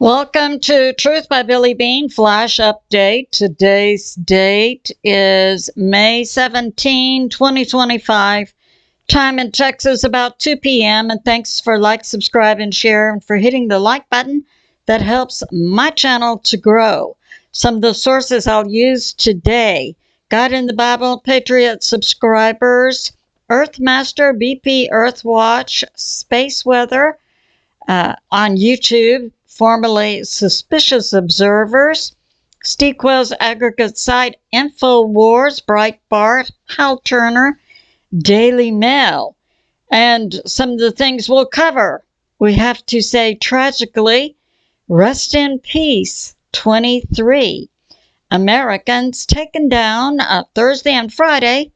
Welcome to Truth by Billie Beene Flash Update. Today's date is May 17, 2025. Time in Texas about 2 p.m. And thanks for like, subscribe, and share, and for hitting the like button. That helps my channel to grow. Some of the sources I'll use today: God in the Bible, Patriot subscribers, EARTHMASTER, BPEARTHWATCH, Space Weather on YouTube, formerly Suspicious Observers, Steve Quayle's aggregate site, InfoWars, BREITBART, Hal Turner, Daily Mail. And some of the things we'll cover: we have to say, tragically, rest in peace, 23 Americans taken down Thursday and Friday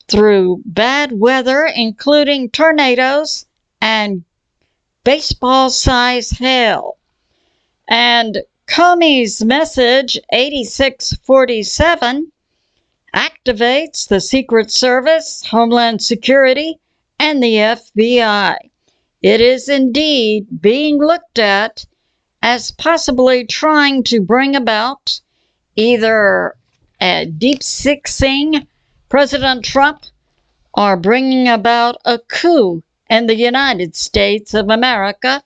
through bad weather, including tornadoes and baseball-sized hail. And Comey's message, 8647, activates the Secret Service, Homeland Security, and the FBI. It is indeed being looked at as possibly trying to bring about either a deep-sixing President Trump or bringing about a coup in the United States of America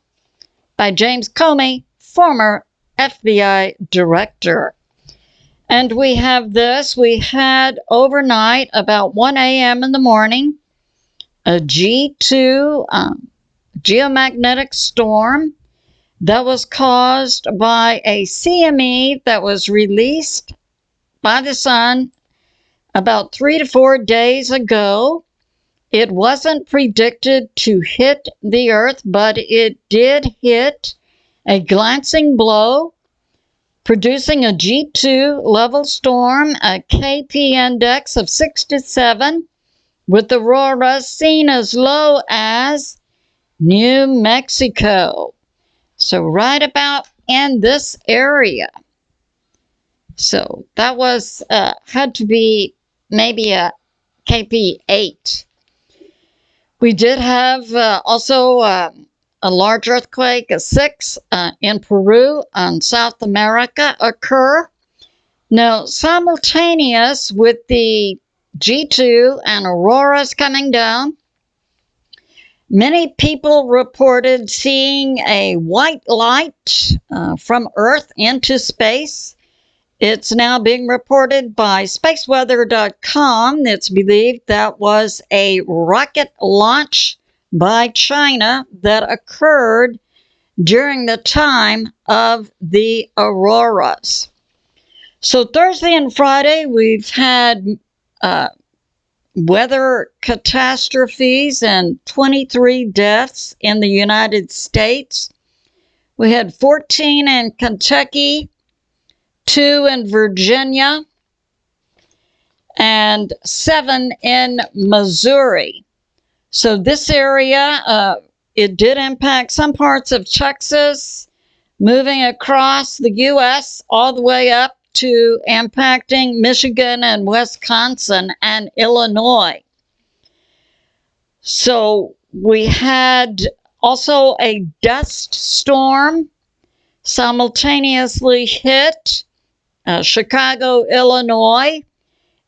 by James Comey, former FBI director. And we have this. We had overnight, about 1 a.m. in the morning, a G2 geomagnetic storm that was caused by a CME that was released by the sun about 3 to 4 days ago. It wasn't predicted to hit the Earth, but it did hit a glancing blow, producing a G2 level storm, a KP index of 67, with auroras seen as low as New Mexico. So right about in this area. So that was, had to be maybe a KP 8. We did have also a large earthquake, a 6, in Peru on South America occur. Now, simultaneous with the G2 and auroras coming down, many people reported seeing a white light from Earth into space. It's now being reported by spaceweather.com. It's believed that was a rocket launch by China that occurred during the time of the auroras. So Thursday and Friday, we've had weather catastrophes and 23 deaths in the United States. We had 14 in Kentucky, 2 in Virginia, and 7 in Missouri. So this area, it did impact some parts of Texas, moving across the U.S. all the way up to impacting Michigan and Wisconsin and Illinois. So we had also a dust storm simultaneously hit Chicago, Illinois.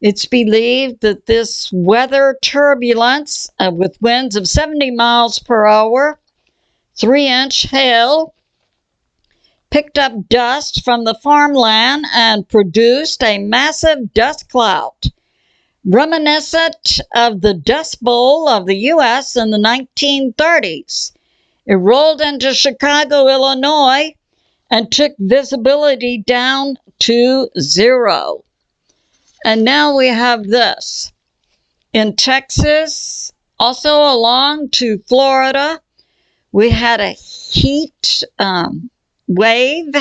It's believed that this weather turbulence with winds of 70 miles per hour, 3-inch hail, picked up dust from the farmland and produced a massive dust cloud, reminiscent of the Dust Bowl of the U.S. in the 1930s. It rolled into Chicago, Illinois, and took visibility down to 0. And now we have this. In Texas, also along to Florida, we had a heat wave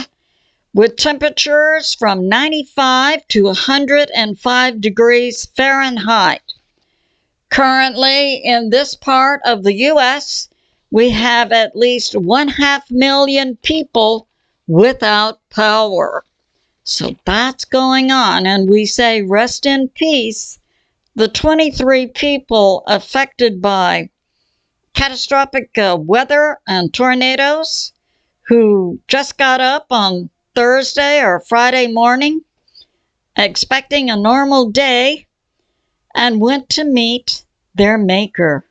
with temperatures from 95 to 105 degrees Fahrenheit. Currently, in this part of the U.S., we have at least 500,000 people without power. So that's going on, and we say rest in peace the 23 people affected by catastrophic weather and tornadoes who just got up on Thursday or Friday morning, expecting a normal day, and went to meet their maker.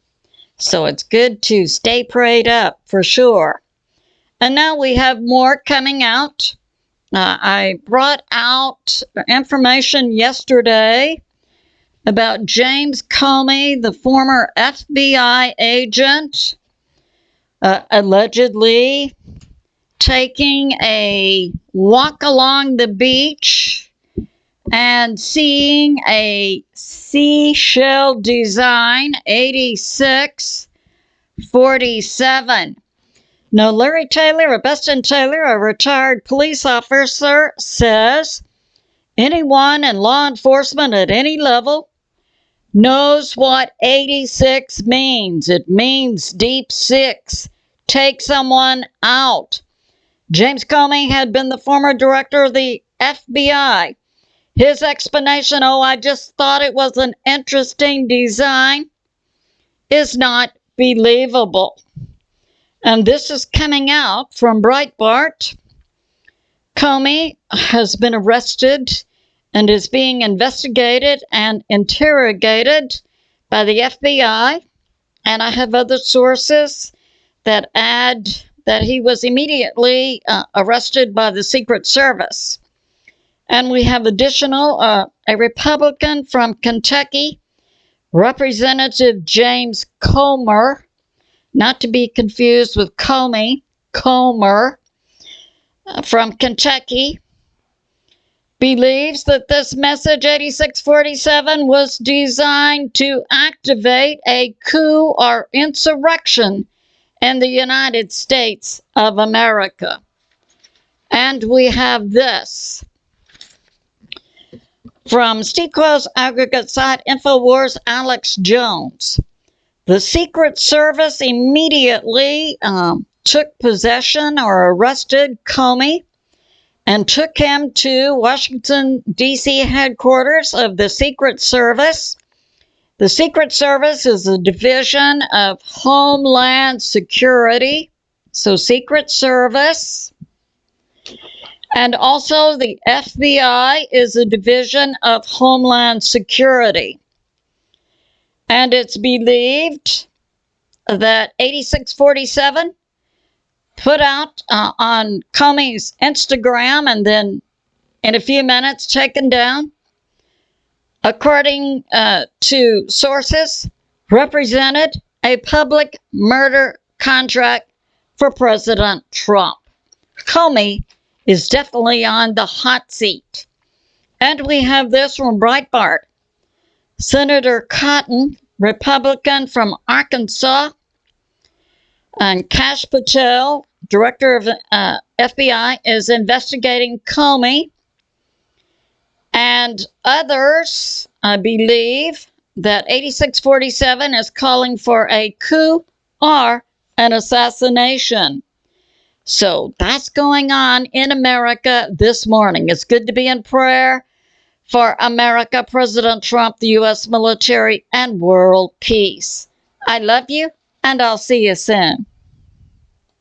So it's good to stay prayed up for sure. And now we have more coming out. I brought out information yesterday about James Comey, the former FBI agent, allegedly taking a walk along the beach and seeing a seashell design 8647. Now, Larry Taylor of Beston Taylor, a retired police officer, says anyone in law enforcement at any level knows what 86 means. It means deep six. Take someone out. James Comey had been the former director of the FBI. His explanation, I just thought it was an interesting design, is not believable. And this is coming out from Breitbart. Comey has been arrested and is being investigated and interrogated by the FBI. And I have other sources that add that he was immediately arrested by the Secret Service. And we have additional, a Republican from Kentucky, Representative James Comer, not to be confused with Comey, Comer, from Kentucky, believes that this message 8647 was designed to activate a coup or insurrection in the United States of America. And we have this from Steve Quayle's aggregate site, InfoWars, Alex Jones. The Secret Service immediately took possession or arrested Comey and took him to Washington, D.C. headquarters of the Secret Service. The Secret Service is a division of Homeland Security, so Secret Service. And also the FBI is a division of Homeland Security. And it's believed that 8647 put out on Comey's Instagram and then in a few minutes taken down, according to sources, represented a public murder contract for President Trump. Comey is definitely on the hot seat. And we have this from Breitbart. Senator Cotton, Republican from Arkansas, and Kash Patel, director of FBI, is investigating Comey. And others believe that 8647 is calling for a coup or an assassination. So that's going on in America this morning. It's good to be in prayer for America, President Trump, the U.S. military, and world peace. I love you, and I'll see you soon.